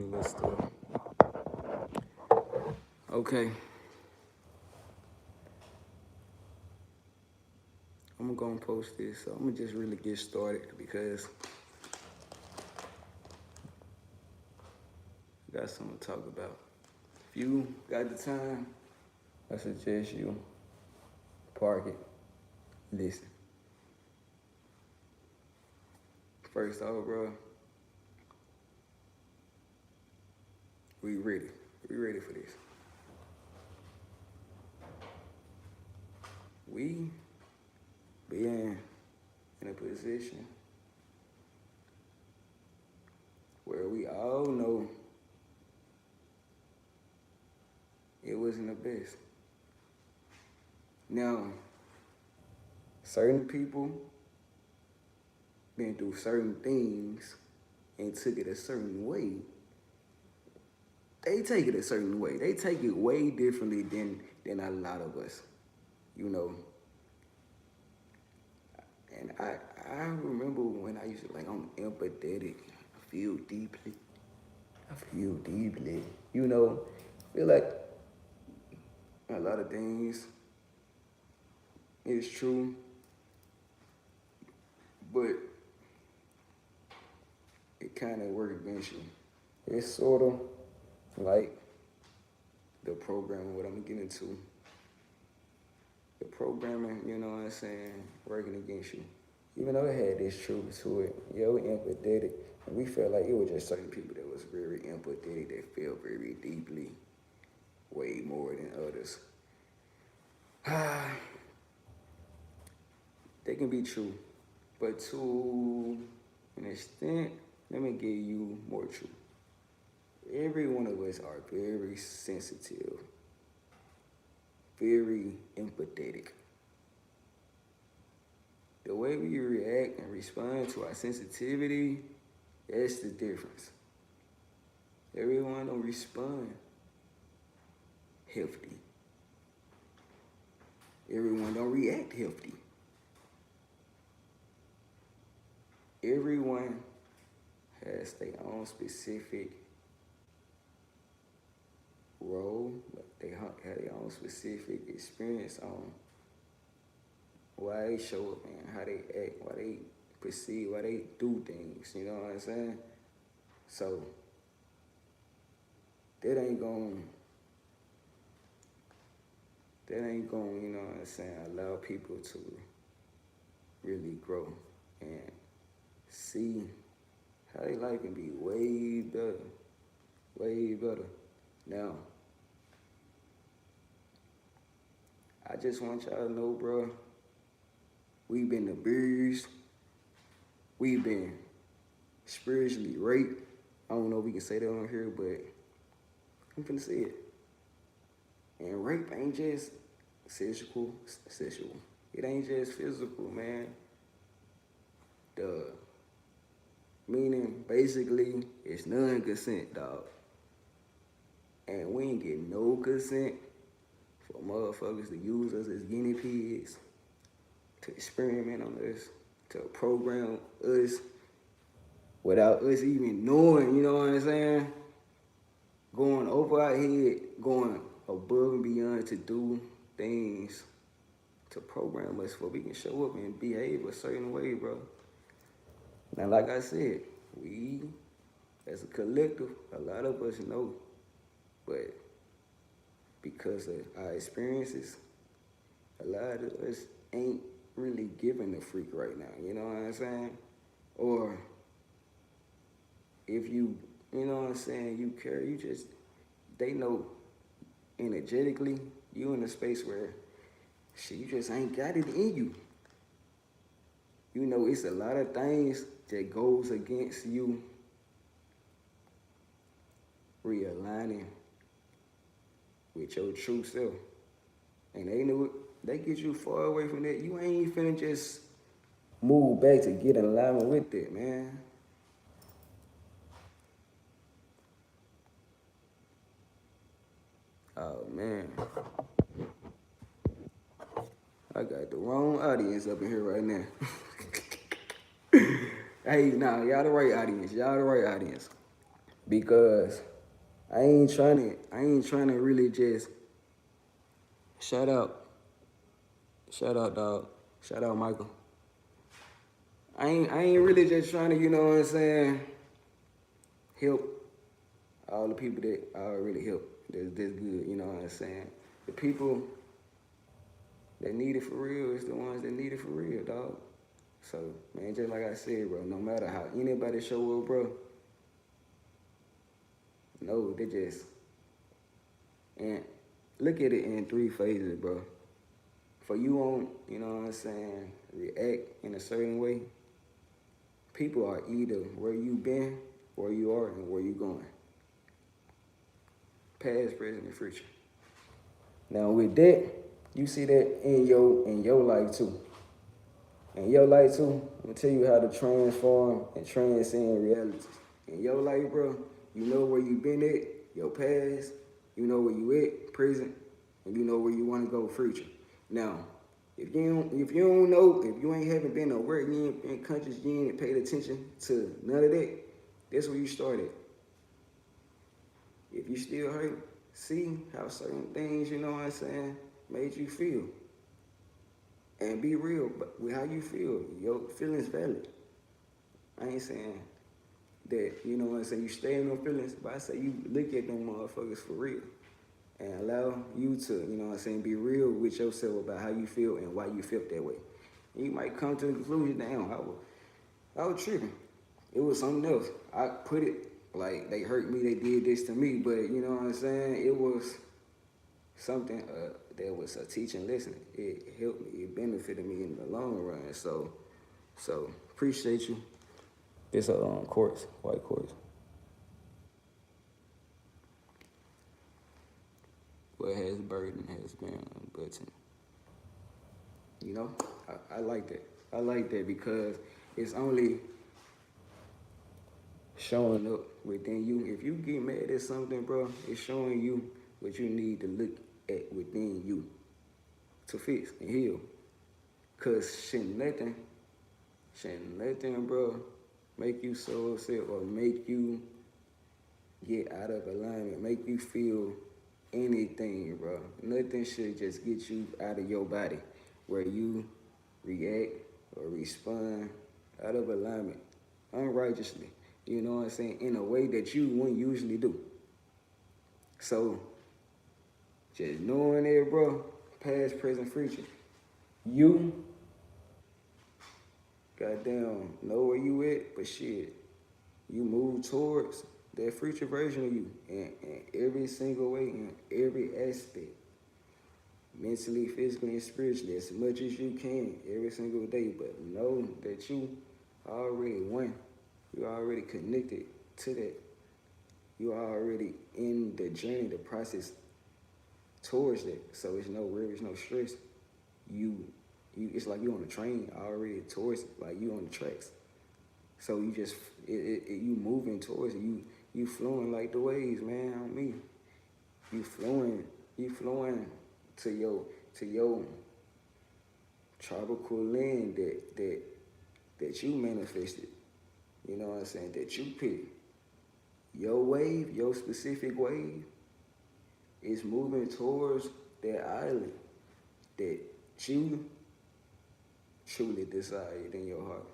little stuff. Okay. I'm gonna go and post this. So I'm gonna just really get started because I got something to talk about. If you got the time, I suggest you park it, listen. First off, bro, we ready. We ready for this. We being in a position where we all know it wasn't the best. Now, certain people been through certain things and took it a certain way. They take it a certain way. They take it way differently than a lot of us, you know. And I remember when I used to I'm empathetic. I feel deeply. You know, I feel like a lot of things is true, but it kind of work against you. It's sort of like the programming, what I'm gonna get into. The programming, you know what I'm saying, working against you. Even though it had this truth to it, yeah, we empathetic, and we felt like it was just certain people that was very empathetic, that felt very deeply, way more than others. They can be true, but to an extent, let me give you more truth. Every one of us are very sensitive, very empathetic. The way we react and respond to our sensitivity, that's the difference. Everyone don't respond healthy. Everyone don't react healthy. Everyone has their own specific role, they have their own specific experience on why they show up and how they act, why they perceive, why they do things, you know what I'm saying? So, that ain't gonna, you know what I'm saying, allow people to really grow and see how their life can be way better, way better. Now, I just want y'all to know, bro, we've been abused. We've been spiritually raped. I don't know if we can say that on here, but I'm finna say it. And rape ain't just sexual. It ain't just physical, man. Meaning, basically, it's non-consent, dog. And we ain't getting no consent for motherfuckers to use us as guinea pigs, to experiment on us, to program us without us even knowing, you know what I'm saying? Going over our head, going above and beyond to do things to program us so we can show up and behave a certain way, bro. Now, like I said, we, as a collective, a lot of us know, but because of our experiences, a lot of us ain't really giving a freak right now, you know what I'm saying? Or if you know what I'm saying, you care, they know energetically, you in a space where, shit, you just ain't got it in you. You know, it's a lot of things that goes against you realigning with your true self. And they knew it, they get you far away from that. You ain't finna just move back to get in alignment with it, man. Oh, man. I got the wrong audience up in here right now. Hey, nah, y'all the right audience. because I ain't trying to really just shout out, dog, shout out Michael. I ain't really just trying to, you know what I'm saying, help all the people that I already help. That's good, you know what I'm saying. The people that need it for real is the ones that need it for real, dog. So, man, just like I said, bro, no matter how anybody show up, bro, no, they just, and look at it in 3 phases, bro. For you on, you know what I'm saying, react in a certain way, people are either where you been, where you are, and where you going. Past, present, and future. Now with that, you see that in your life too. In your life too, I'm gonna tell you how to transform and transcend realities. In your life, bro, you know where you been at, your past, you know where you at, present, and you know where you want to go, future. Now, if you don't know, if you haven't been aware, you ain't been conscious, you ain't paid attention to none of that, that's where you started. If you still hurt, see how certain things, you know what I'm saying, made you feel. And be real with how you feel. Your feelings valid. I ain't saying that, you know what I'm saying, you stay in those feelings, but I say you look at them motherfuckers for real. And allow you to, you know what I'm saying, be real with yourself about how you feel and why you felt that way. And you might come to the conclusion, damn, I was tripping. It was something else. I put it like they hurt me, they did this to me, but you know what I'm saying? It was something that was a teaching lesson. It helped me, it benefited me in the long run. So appreciate you. It's a quartz, white quartz. What has burden has been unbuttoned. You know, I like that. I like that because it's only showing up within you. If you get mad at something, bro, it's showing you what you need to look at within you to fix and heal. Cause shouldn't nothing, bro, make you so upset or make you get out of alignment, make you feel anything, bro. Nothing should just get you out of your body where you react or respond out of alignment unrighteously. You know what I'm saying? In a way that you wouldn't usually do. So, just knowing that, bro, past, present, future, you goddamn know where you at, but shit, you move towards that future version of you in every single way, in every aspect. Mentally, physically, and spiritually, as much as you can, every single day. But know that you already won. You already connected to that. You are already in the journey, the process towards that. So it's no worries, no stress. It's like you on a train already towards it, like you on the tracks. So you just you moving towards it. You flowing like the waves, man. On me, you flowing to your tropical land that you manifested. You know what I'm saying? That you picked. Your wave, your specific wave, is moving towards that island that you truly desired in your heart.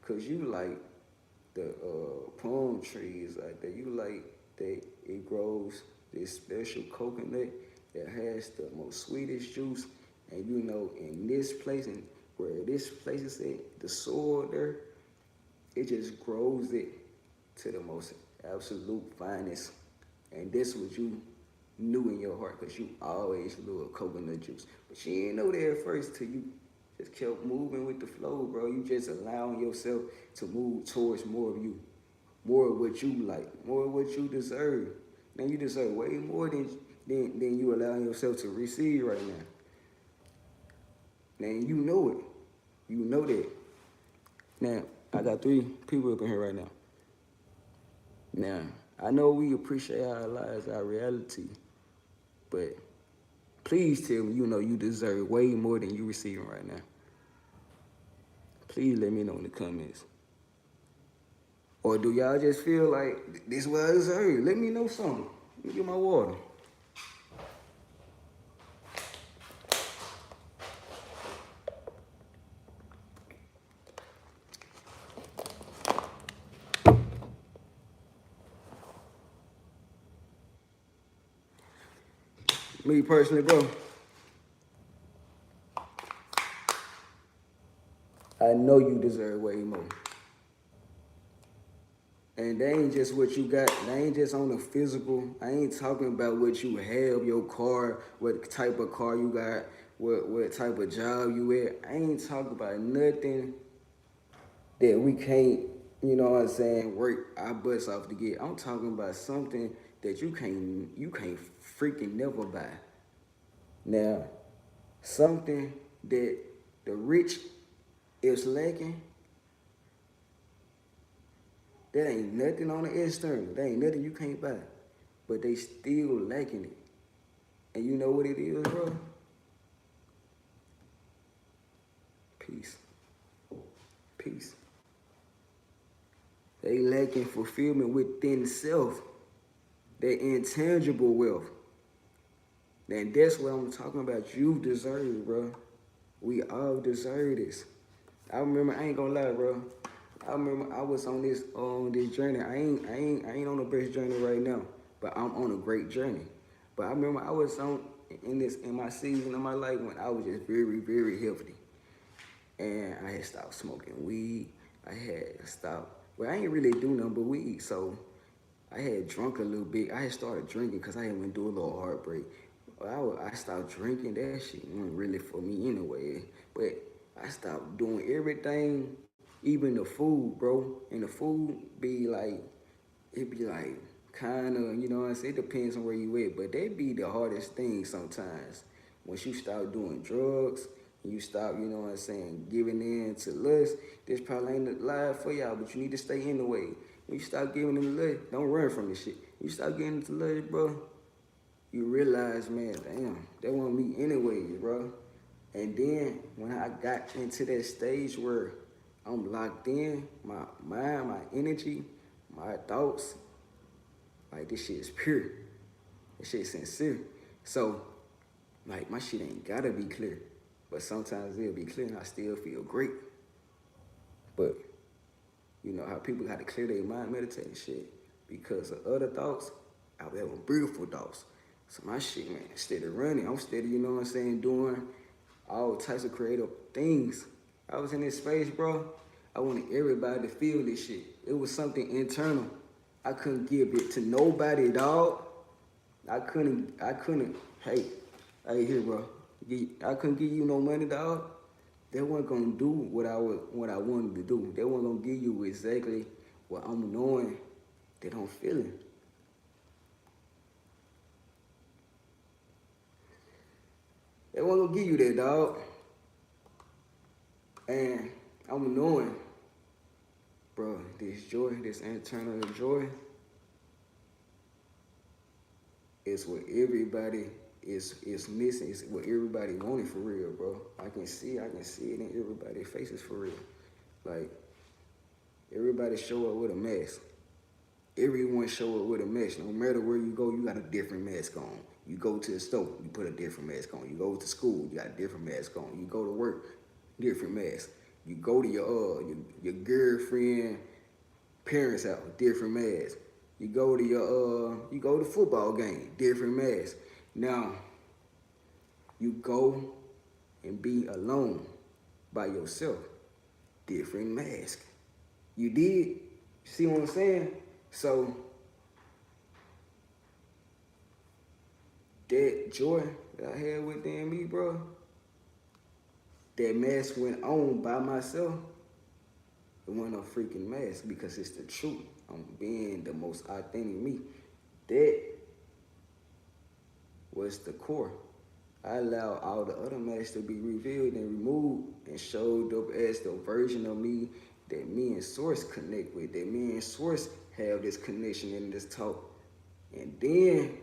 Cause you like the palm trees like that. You like that it grows this special coconut that has the most sweetest juice. And you know, in this place, and where this place is at, the soil there, it just grows it to the most absolute finest. And this what you knew in your heart, because you always loved coconut juice. But you didn't know that at first till you just kept moving with the flow, bro. You just allowing yourself to move towards more of you, more of what you like, more of what you deserve. Now you deserve way more than you allowing yourself to receive right now. Now you know it. You know that. Now, I got 3 people up in here right now. Now, I know we appreciate our lives, our reality, but please tell me you know you deserve way more than you receiving right now. Please let me know in the comments. Or do y'all just feel like this what I deserve? Let me know something. Let me get my water. Me personally, bro, I know you deserve way more. And they ain't just what you got. They ain't just on the physical. I ain't talking about what you have, your car, what type of car you got, what type of job you at. I ain't talking about nothing that we can't, you know what I'm saying, work our butts off to get. I'm talking about something that you can't freaking never buy. Now, something that the rich is lacking, that ain't nothing on the external. That ain't nothing you can't buy. But they still lacking it. And you know what it is, bro? Peace. Peace. They lacking fulfillment within self. That intangible wealth. And that's what I'm talking about. You deserve, bro. We all deserve this. I remember, I ain't gonna lie, bro. I remember I was on this journey. I ain't on the best journey right now, but I'm on a great journey. But I remember I was in my season of my life when I was just very, very healthy. And I had stopped smoking weed. I had stopped, well, I ain't really do nothing but weed. So I had drunk a little bit. I had started drinking because I had went through a little heartbreak. I stopped drinking. That shit wasn't really for me anyway. But I stopped doing everything, even the food, bro. And the food be like, it be like kind of, you know what I'm saying? It depends on where you at, but they be the hardest thing sometimes. Once you start doing drugs, and you stop, you know what I'm saying, giving in to lust, this probably ain't live for y'all, but you need to stay in the way. When you stop giving them the lust, don't run from this shit. When you stop getting into lust, bro, you realize, man, damn, that wasn't me anyways, bro. And then when I got into that stage where I'm locked in, my mind, my energy, my thoughts, like this shit is pure. This shit is sincere. So, like my shit ain't gotta be clear. But sometimes it'll be clear and I still feel great. But you know how people got to clear their mind meditating shit because of other thoughts. I was having beautiful thoughts. So my shit, man, steady running. I'm steady, you know what I'm saying, doing all types of creative things. I was in this space, bro. I wanted everybody to feel this shit. It was something internal. I couldn't give it to nobody, dog. Hey, here, bro. I couldn't give you no money, dog. They weren't gonna do what I wanted to do. They weren't gonna give you exactly what I'm knowing that I'm feeling. They weren't gonna give you that, dog. And I'm knowing, bro, this joy, this internal joy, is what everybody is missing. It's what everybody wanted for real, bro. I can see it in everybody's faces for real. Like, everybody show up with a mask. Everyone show up with a mask. No matter where you go, you got a different mask on. You go to the store, you put a different mask on. You go to school, you got a different mask on. You go to work, different mask. You go to your girlfriend parents' house, different mask. You go to you go to football game, different mask. Now, you go and be alone by yourself, different mask. You did, see what I'm saying? So that joy that I had within me, bro, that mask went on by myself. It wasn't no freaking mask because it's the truth. I'm being the most authentic me. That was the core. I allowed all the other masks to be revealed and removed and showed up as the version of me that me and Source connect with, that me and Source have this connection and this talk. And then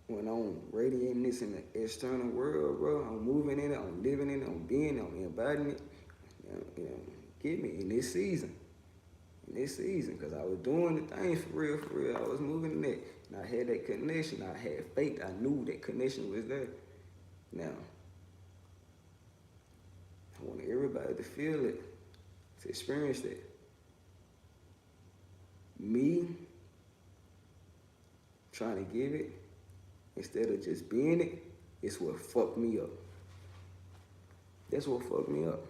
when I'm radiating this in the external world, bro, I'm moving in it, I'm living in it, I'm being it, I'm embodying it. You know, get me in this season. in this season, because I was doing the things for real, for real. I was moving in that. And I had that connection. I had faith. I knew that connection was there. Now, I want everybody to feel it, to experience that. Me trying to give it instead of just being it is what fucked me up. That's what fucked me up.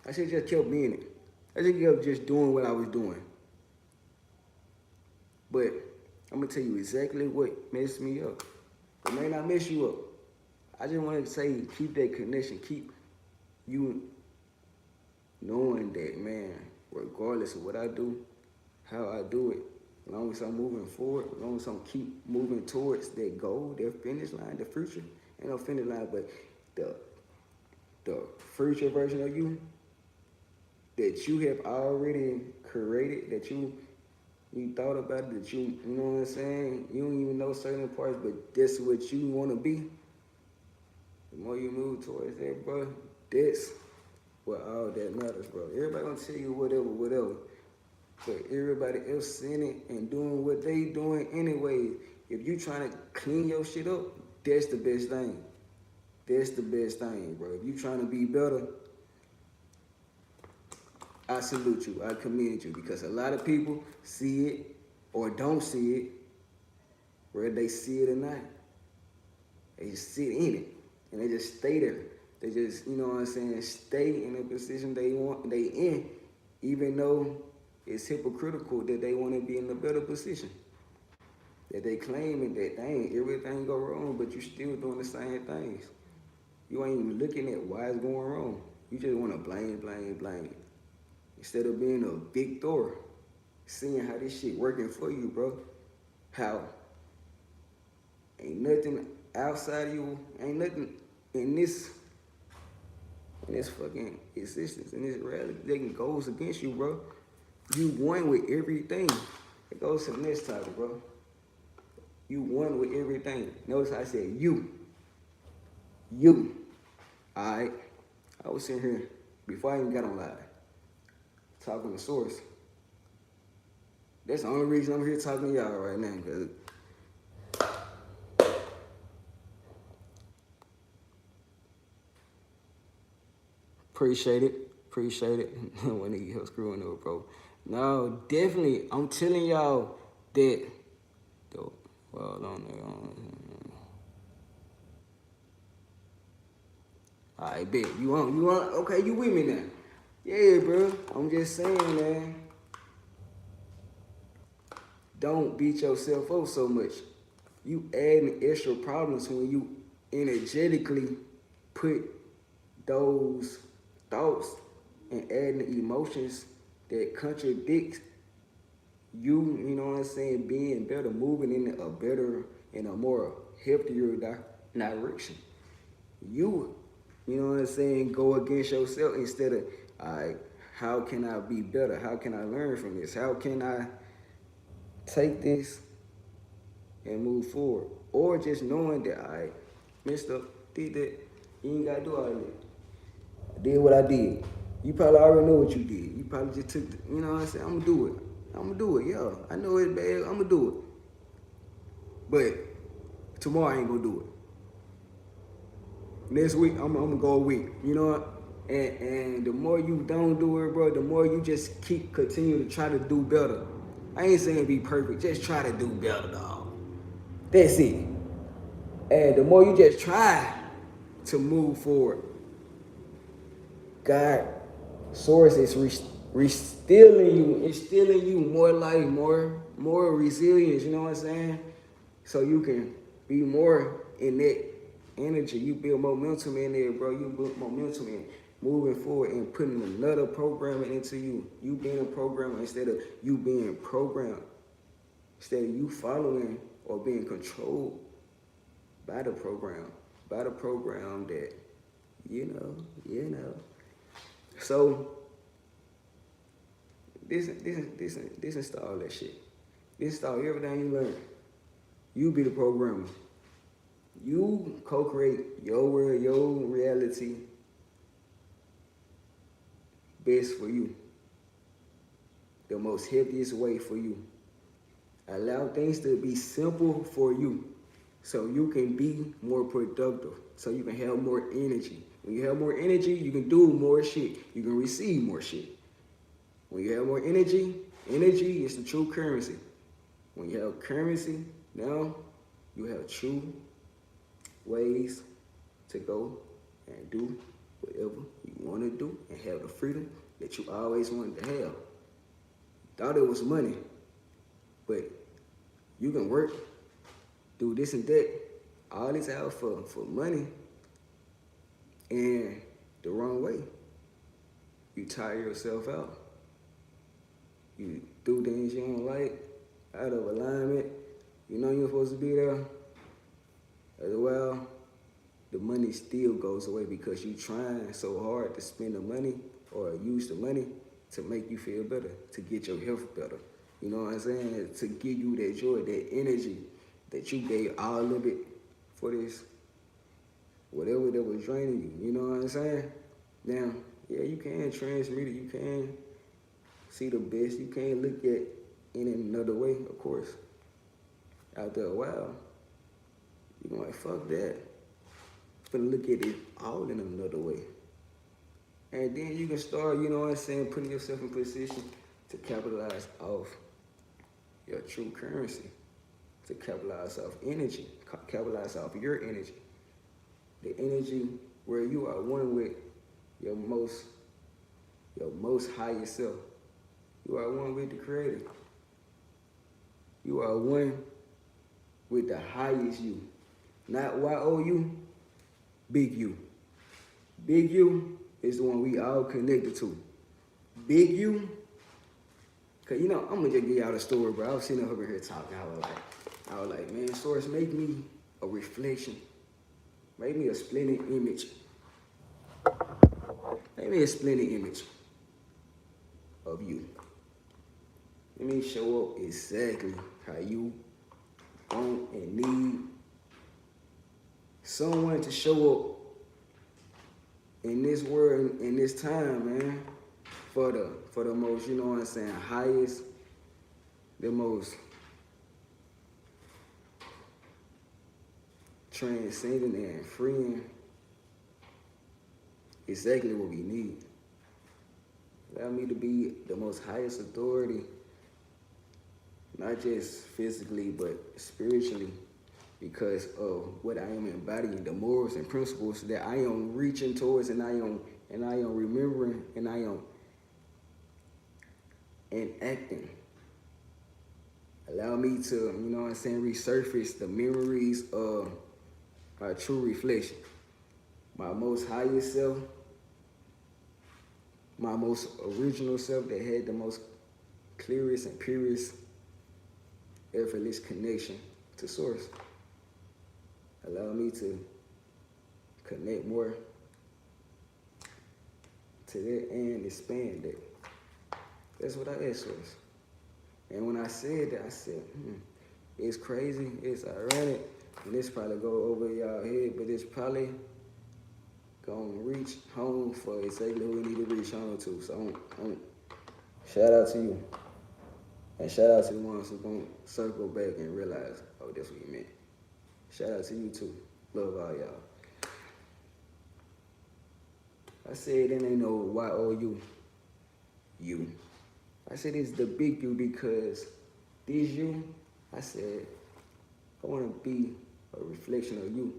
I should just kept being it. I should kept just doing what I was doing. But I'm gonna tell you exactly what messed me up. It may not mess you up. I just want to say, keep that connection. Keep you knowing that, man, regardless of what I do, how I do it, as long as I'm moving forward, as long as I'm keep moving towards that goal, that finish line, the future, ain't no finish line, but the future version of you that you have already created, that you thought about it, that you know what I'm saying? You don't even know certain parts, but that's what you want to be. The more you move towards that, bro, that's what all that matters, bro. Everybody gonna tell you whatever. But everybody else seeing it and doing what they doing anyway. If you trying to clean your shit up, that's the best thing. That's the best thing, bro. If you trying to be better, I salute you. I commend you, because a lot of people see it or don't see it, whether they see it or not. They just sit in it and they just stay there. They just, you know what I'm saying, stay in the position they in, even though it's hypocritical that they want to be in a better position. That they claiming that, dang, everything go wrong, but you still doing the same things. You ain't even looking at why it's going wrong. You just want to blame. Instead of being a victor, seeing how this shit working for you, bro. How ain't nothing outside of you, ain't nothing in this fucking existence, in this reality that goes against you, bro. You won with everything. It goes to the next topic, bro. You won with everything. Notice I said you. Alright? I was sitting here before I even got on live, talking to Source. That's the only reason I'm here talking to y'all right now, because appreciate it. When he help screwing up, bro. No, definitely, I'm telling y'all that. I bet you want. Okay, you with me now? Yeah, bro. I'm just saying, man. Don't beat yourself up so much. You adding extra problems when you energetically put those thoughts and adding the emotions that contradict you, you know what I'm saying, being better, moving in a better, in a more healthier direction. You know what I'm saying, go against yourself instead of, all right, how can I be better? How can I learn from this? How can I take this and move forward? Or just knowing that I messed up, did that, you ain't gotta do all that. I did what I did. You probably already know what you did. You probably just took, you know what I'm saying, I'm gonna do it, yeah. I know it's bad, I'm gonna do it. But tomorrow I ain't gonna do it. Next week, I'm gonna go a week, you know what? And the more you don't do it, bro, the more you just continue to try to do better. I ain't saying be perfect, just try to do better, dog. That's it. And the more you just try to move forward, God, source is instilling you more life, more resilience, you know what I'm saying? So you can be more in that energy. You build momentum in there, bro. You build momentum in moving forward and putting another programming into you. You being a programmer instead of you being programmed. Instead of you following or being controlled by the program that, you know. So this install that shit. This install everything you learn. You be the programmer. You co-create your world, your reality best for you. the most healthiest way for you. Allow things to be simple for you so you can be more productive, so you can have more energy. When you have more energy, you can do more shit. You can receive more shit. When you have more energy, energy is the true currency. When you have currency, now you have true ways to go and do whatever you want to do and have the freedom that you always wanted to have. Thought it was money, but you can work, do this and that, all this out for money, and the wrong way. You tire yourself out. You do things you don't like, out of alignment. You know you're supposed to be there. As well, the money still goes away because you're trying so hard to spend the money or use the money to make you feel better, to get your health better. You know what I'm saying? To give you that joy, that energy that you gave all of it for this, whatever that was draining you. You know what I'm saying? Now, yeah, you can transmute it. You can see the best. You can look at it in another way, of course. After a while, you're going like, fuck that. I'm gonna look at it all in another way. And then you can start, you know what I'm saying, putting yourself in position to capitalize off your true currency, to capitalize off energy, capitalize off your energy. The energy where you are one with your most highest self. You are one with the Creator. You are one with the highest you. Not Y-O-U, big you. Big you is the one we all connected to. Big you, cause you know, I'm gonna just give y'all a story, bro. I was sitting over here talking, I was like, man, Source, make me a reflection. Make me a splendid image. Make me a splendid image of you. Let me show up exactly how you want and need someone to show up in this world, in this time, man, for the most, you know what I'm saying, highest, the most transcendent and freeing, exactly what we need. Allow me to be the most highest authority, not just physically, but spiritually, because of what I am embodying, the morals and principles that I am reaching towards, and I am remembering, and I am enacting. Allow me to, you know what I'm saying, resurface the memories of our true reflection. My most highest self, my most original self that had the most clearest and purest, effortless connection to Source. Allow me to connect more to that and expand that. That's what I asked Source. And when I said that, I said, it's crazy, it's ironic, and this probably go over y'all head, but it's probably gonna reach home for exactly who we need to reach home to. So shout out to you. And shout out to the ones who gonna circle back and realize, oh, that's what you meant. Shout out to you too. Love all y'all. I said it ain't no Y-O-U. You. I said it's the big you because this you, I said, I want to be a reflection of you.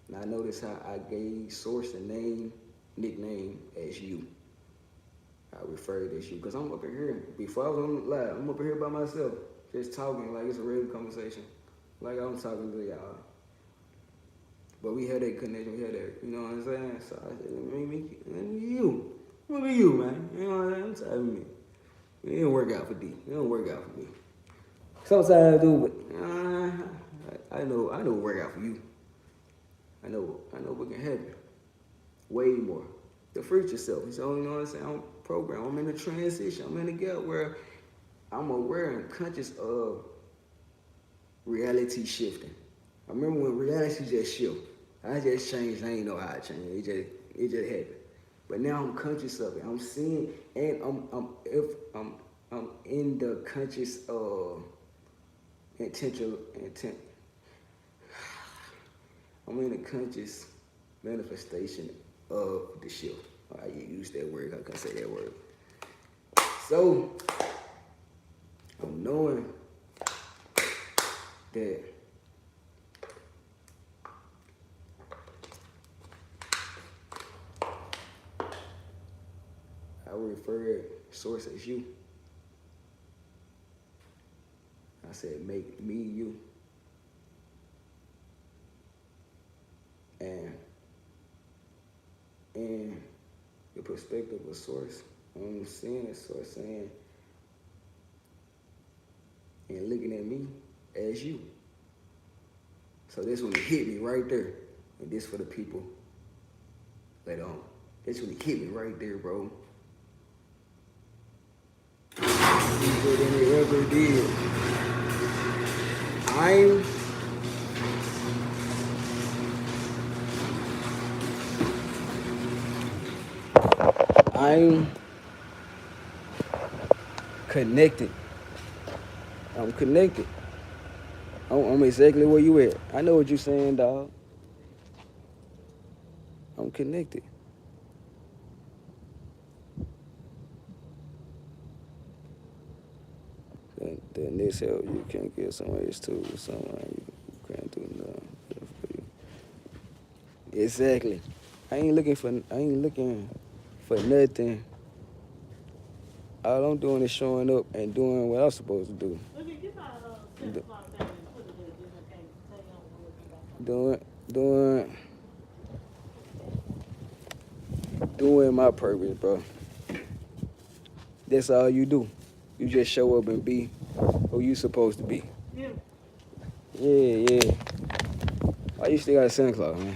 And I noticed how I gave Source the nickname as you. I referred as you because I'm up in here. Before I was on the live, I'm up in here by myself, just talking like it's a regular conversation, like I'm talking to y'all. But we had that connection, we had that, you know what I'm saying? So I said, let me you. Let me you, man. You know what I'm saying? I'm me. It didn't work out for D. It don't work out for me. Sometimes I do, but I know it work out for you. I know what can happen. Way more. The future self. So, you know what I'm saying? I'm programmed. I'm in a transition. I'm in a gap where I'm aware and conscious of reality shifting. I remember when reality just shifted. I just changed. I ain't know how I changed. It just happened. But now I'm conscious of it. I'm seeing, and I'm in the conscious intentional intent. I'm in the conscious manifestation of the shift. I use that word. I can't say that word. So I'm knowing that I referred source as you. I said make me you. And in the perspective of source, I'm seeing a source saying and looking at me as you. So this one hit me right there. And this for the people later on. This one hit me right there, bro. Deeper than it ever did. I'm connected. I'm connected. I'm exactly where you at. I know what you're saying, dog. I'm connected. The next help you can get somebody else to someone you can't do nothing for you. Exactly. I ain't looking for nothing. All I'm doing is showing up and doing what I'm supposed to do. Doing my purpose, bro. That's all you do. You just show up and be who you supposed to be. Yeah. Why you still got a Santa Claus, man?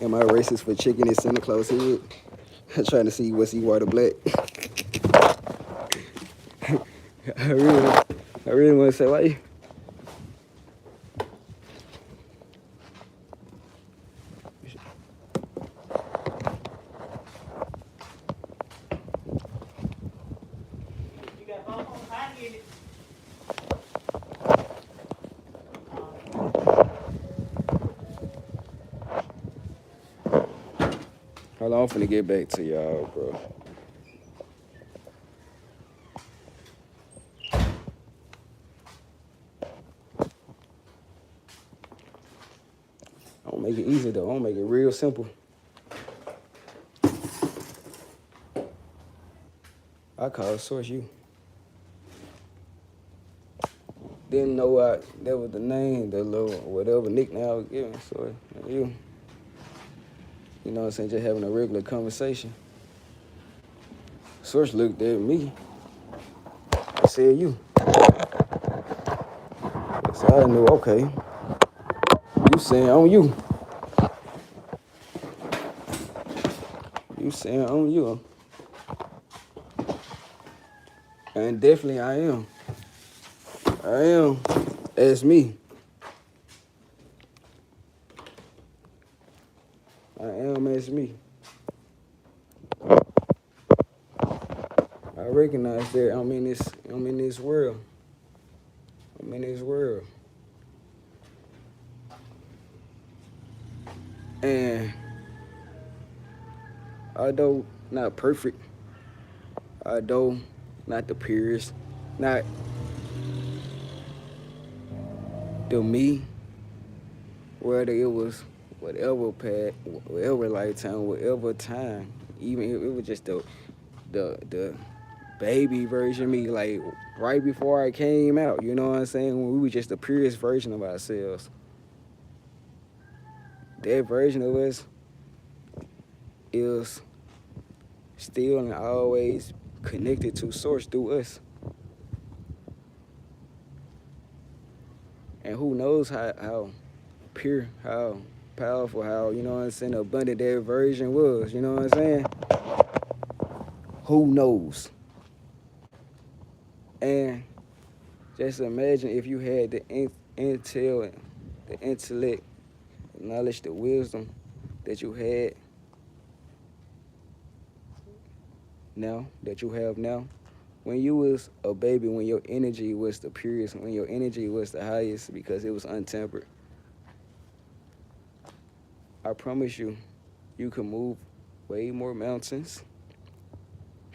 Am I racist for chicken in Santa Claus head? I'm trying to see what's he white or black. I really want to say why you. Hold on, I'm finna get back to y'all, bro. I don't make it easy though. I don't make it real simple. I call source you. Didn't know that was the name, the little whatever nickname I was given. So you know what I'm saying, just having a regular conversation. Source looked at me. I said you. So I knew, okay, you saying on you. You saying on you. And definitely I am. I am as me. I am as me. I recognize that I'm in this world. I'm in this world. And although not perfect, although not the purest, not the me, whether it was whatever path, whatever lifetime, whatever time, even if it was just the baby version of me, like right before I came out, you know what I'm saying? When we were just the purest version of ourselves. That version of us is still and always connected to source through us. And who knows how pure, how powerful, how, you know what I'm saying, abundant that version was, you know what I'm saying? Who knows? And just imagine if you had the intel, the intellect knowledge, the wisdom that you had now, that you have now. When you was a baby, when your energy was the purest, when your energy was the highest because it was untempered, I promise you, you can move way more mountains.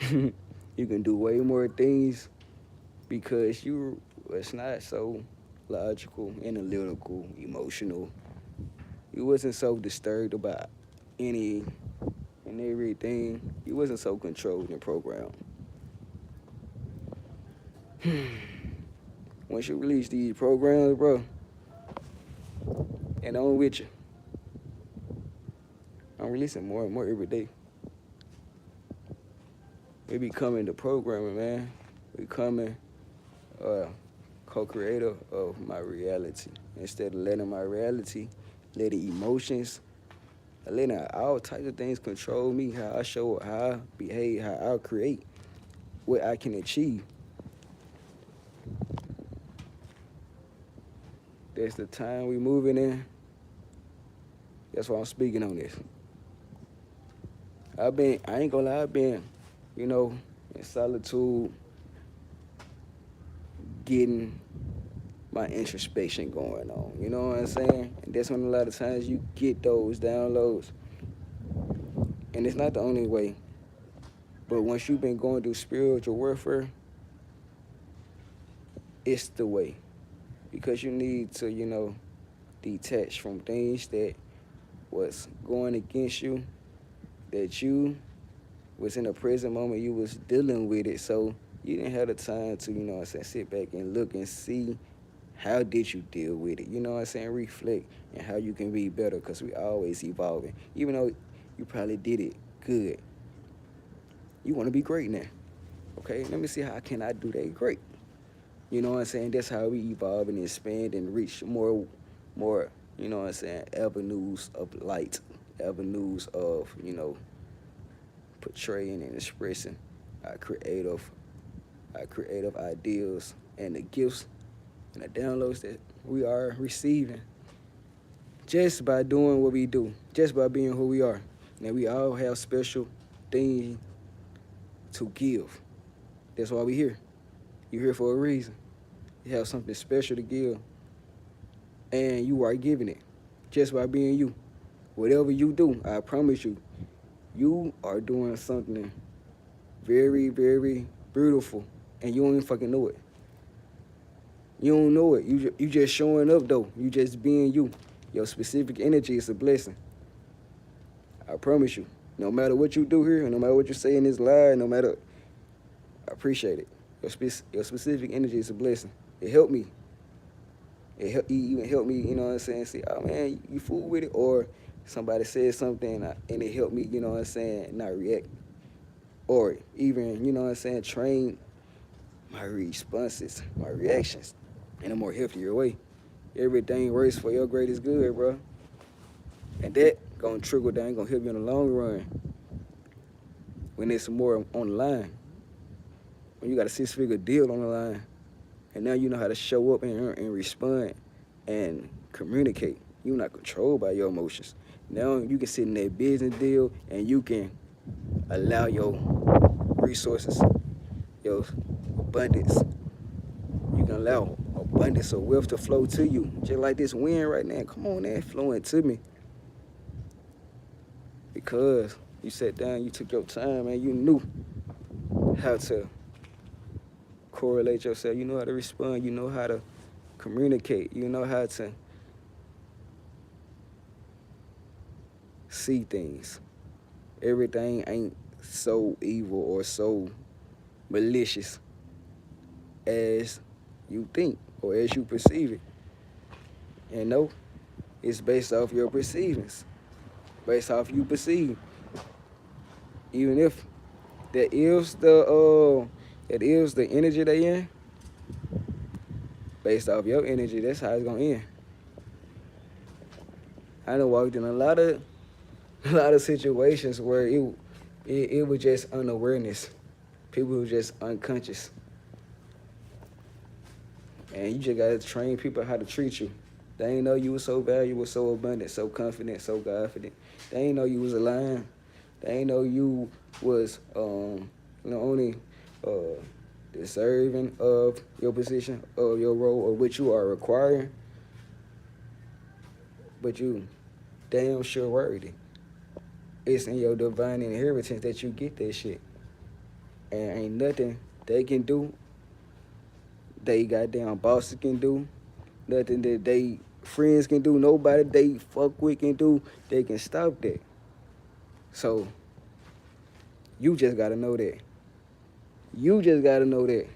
You can do way more things because you was not so logical, analytical, emotional. You wasn't so disturbed about any and everything. You wasn't so controlled and programmed. Once you release these programs, bro, and I'm with you. I'm releasing more and more every day. We becoming the programmer, man. Becoming co-creator of my reality. Instead of letting my reality, letting emotions, letting all types of things control me, how I show up, how I behave, how I create, what I can achieve. That's the time we moving in. That's why I'm speaking on this. I ain't gonna lie, I've been, in solitude, getting my introspection going on. You know what I'm saying? And that's when a lot of times you get those downloads. And it's not the only way. But once you've been going through spiritual warfare, it's the way. Because you need to, detach from things that was going against you, that you was in a present moment, you was dealing with it. So you didn't have the time to, sit back and look and see how did you deal with it. Reflect and how you can be better because we always evolving. Even though you probably did it good, you want to be great now. Okay, let me see how can I do that great. That's how we evolve and expand and reach more, avenues of light, avenues of, portraying and expressing our creative ideals and the gifts and the downloads that we are receiving just by doing what we do, just by being who we are. And we all have special things to give. That's why we're here. You're here for a reason. You have something special to give, and you are giving it just by being you. Whatever you do, I promise you, you are doing something very, very beautiful, and you don't even fucking know it. You don't know it. You just showing up, though. You just being you. Your specific energy is a blessing. I promise you. No matter what you do here, no matter what you say in this live, I appreciate it. Your specific energy is a blessing. It helped me. It even helped me, see, oh, man, you fool with it. Or somebody said something and it helped me, not react. Or even, train my responses, my reactions in a more healthier way. Everything works for your greatest good, bro. And that gonna trickle down, gonna help you in the long run. When there's some more on the line. When you got a 6-figure deal on the line, and now you know how to show up and respond and communicate. You're not controlled by your emotions. Now you can sit in that business deal and you can allow your resources, your abundance. You can allow abundance of wealth to flow to you. Just like this wind right now. Come on, man, flowing to me. Because you sat down, you took your time, and you knew how to correlate yourself. You know how to respond. You know how to communicate. You know how to see things. Everything ain't so evil or so malicious as you think or as you perceive it. And no, it's based off your perceivings, based off you perceive. Even if that is the energy they in, based off your energy, that's how it's gonna end. I done walked in a lot of situations where it was just unawareness. People who just unconscious. And you just gotta train people how to treat you. They ain't know you was so valuable, so abundant, so confident, so confident. They ain't know you was a lion. They ain't know you was only deserving of your position, of your role, or what you are requiring. But you damn sure worthy. It's in your divine inheritance that you get that shit. And ain't nothing they can do, they goddamn bosses can do, nothing that they friends can do, nobody they fuck with can do, they can stop that. So you just gotta know that. You just gotta know that.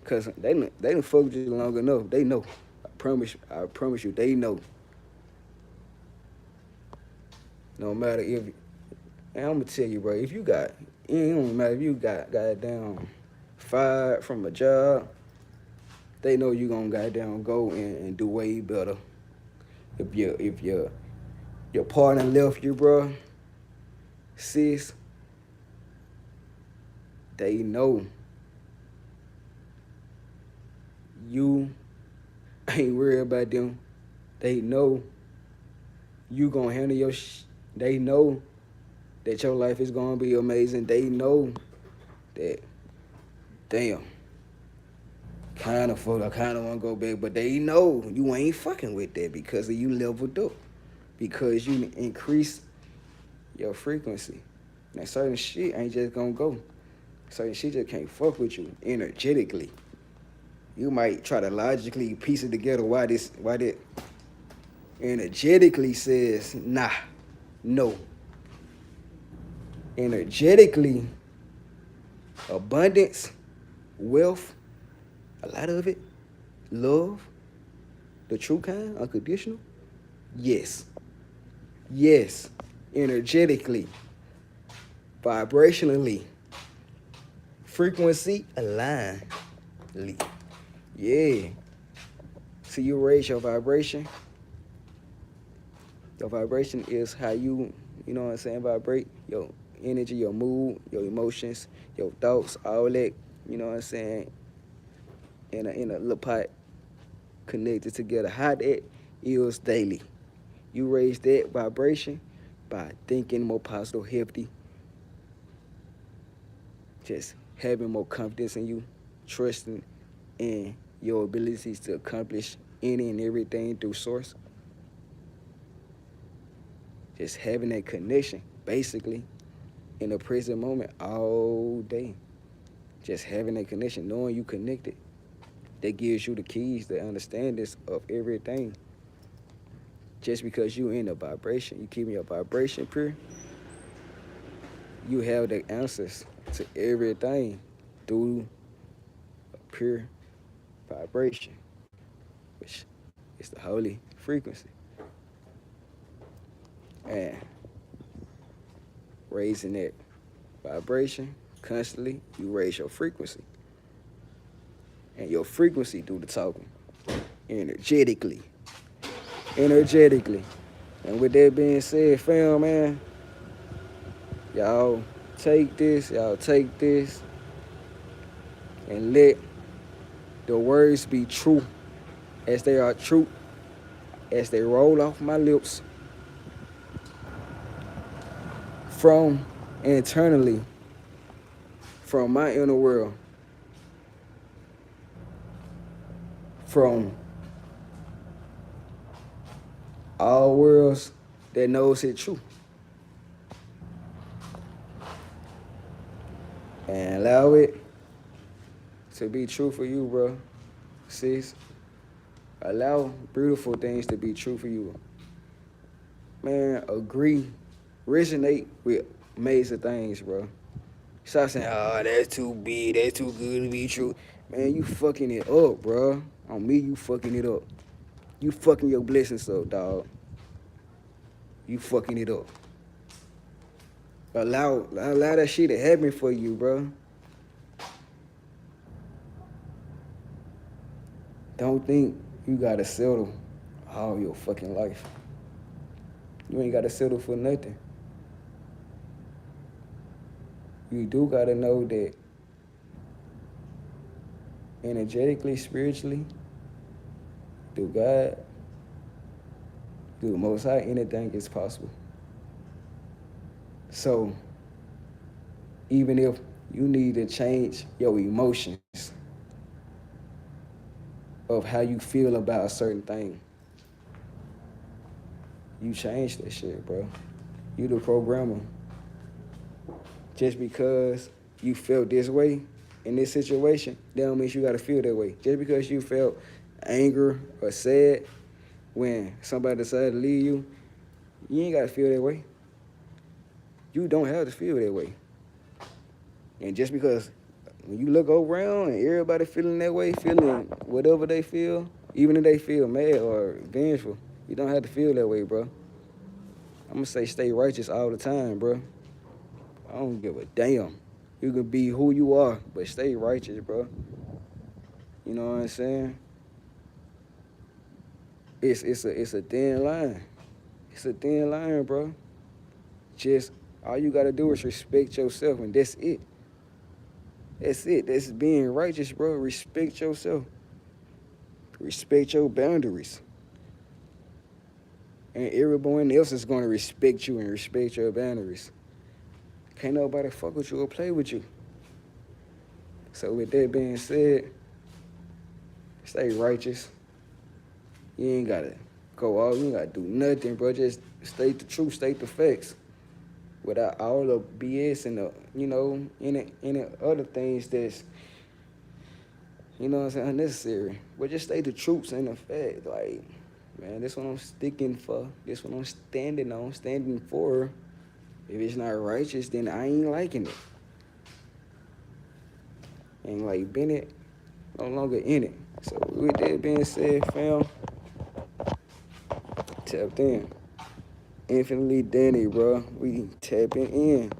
Cause they done fuck with you long enough. They know. I promise you, they know. No matter if, and I'm gonna tell you, bro, if you got, it don't matter if you got goddamn fired from a job, they know you gonna goddamn go and do way better. If your partner left you, bro, sis, they know you ain't worried about them. They know you gonna handle your they know that your life is gonna be amazing. They know that, damn, I kinda wanna go back, but they know you ain't fucking with that because of you leveled up. Because you increase your frequency. Now certain shit ain't just gonna go. Certain shit just can't fuck with you energetically. You might try to logically piece it together why that energetically says nah, no. Energetically, abundance, wealth, a lot of it, love, the true kind, unconditional, yes. Yes, energetically, vibrationally, frequency alignedly. Yeah. So you raise your vibration. Your vibration is how you know what I'm saying, vibrate. Your energy, your mood, your emotions, your thoughts, all that, you know what I'm saying, in a little pot connected together. How that is daily. You raise that vibration by thinking more positive, healthy, just having more confidence in you, trusting in your abilities to accomplish any and everything through source. Just having that connection, basically, in the present moment all day. Just having that connection, knowing you connected, that gives you the keys, the understandings of everything. Just because you in a vibration, you keeping your vibration pure, you have the answers to everything through a pure vibration, which is the holy frequency. And raising that vibration constantly, you raise your frequency. And your frequency do the talking energetically. Energetically. And with that being said, fam, man, y'all take this, and let the words be true as they are true, as they roll off my lips from internally, from my inner world, from all worlds that knows it true. And allow it to be true for you, bro, sis. Allow beautiful things to be true for you. Man, agree, resonate with amazing things, bro. Stop saying, oh, that's too big, that's too good to be true. Man, you fucking it up, bro. On me, you fucking it up. You fucking your blessings up, dog. You fucking it up. Allow that shit to happen for you, bro. Don't think you gotta settle all your fucking life. You ain't gotta settle for nothing. You do gotta know that energetically, spiritually, through God, through the Most High, anything is possible. So even if you need to change your emotions of how you feel about a certain thing, you change that shit, bro. You the programmer. Just because you felt this way in this situation, that don't mean you gotta feel that way. Just because you felt anger or sad when somebody decided to leave you, you ain't gotta feel that way. You don't have to feel that way. And just because when you look around and everybody feeling that way, feeling whatever they feel, even if they feel mad or vengeful, you don't have to feel that way, bro. I'm gonna say stay righteous all the time, bro. I don't give a damn. You can be who you are, but stay righteous, bro. You know what I'm saying? It's a thin line. It's a thin line, bro. Just all you gotta do is respect yourself, and that's it. That's it. That's being righteous, bro. Respect yourself. Respect your boundaries. And everyone else is gonna respect you and respect your boundaries. Can't nobody fuck with you or play with you. So with that being said, stay righteous. You ain't gotta go out. You ain't gotta do nothing, bro. Just state the truth, state the facts, without all the BS and the, any other things that's, unnecessary. But just state the truth and the fact. Like, man, this what I'm sticking for. This what I'm standing on, standing for. If it's not righteous, then I ain't liking it. Ain't like Bennett, no longer in it. So with that being said, fam, tapped in. Infinitely Danny, bro. We tapping in.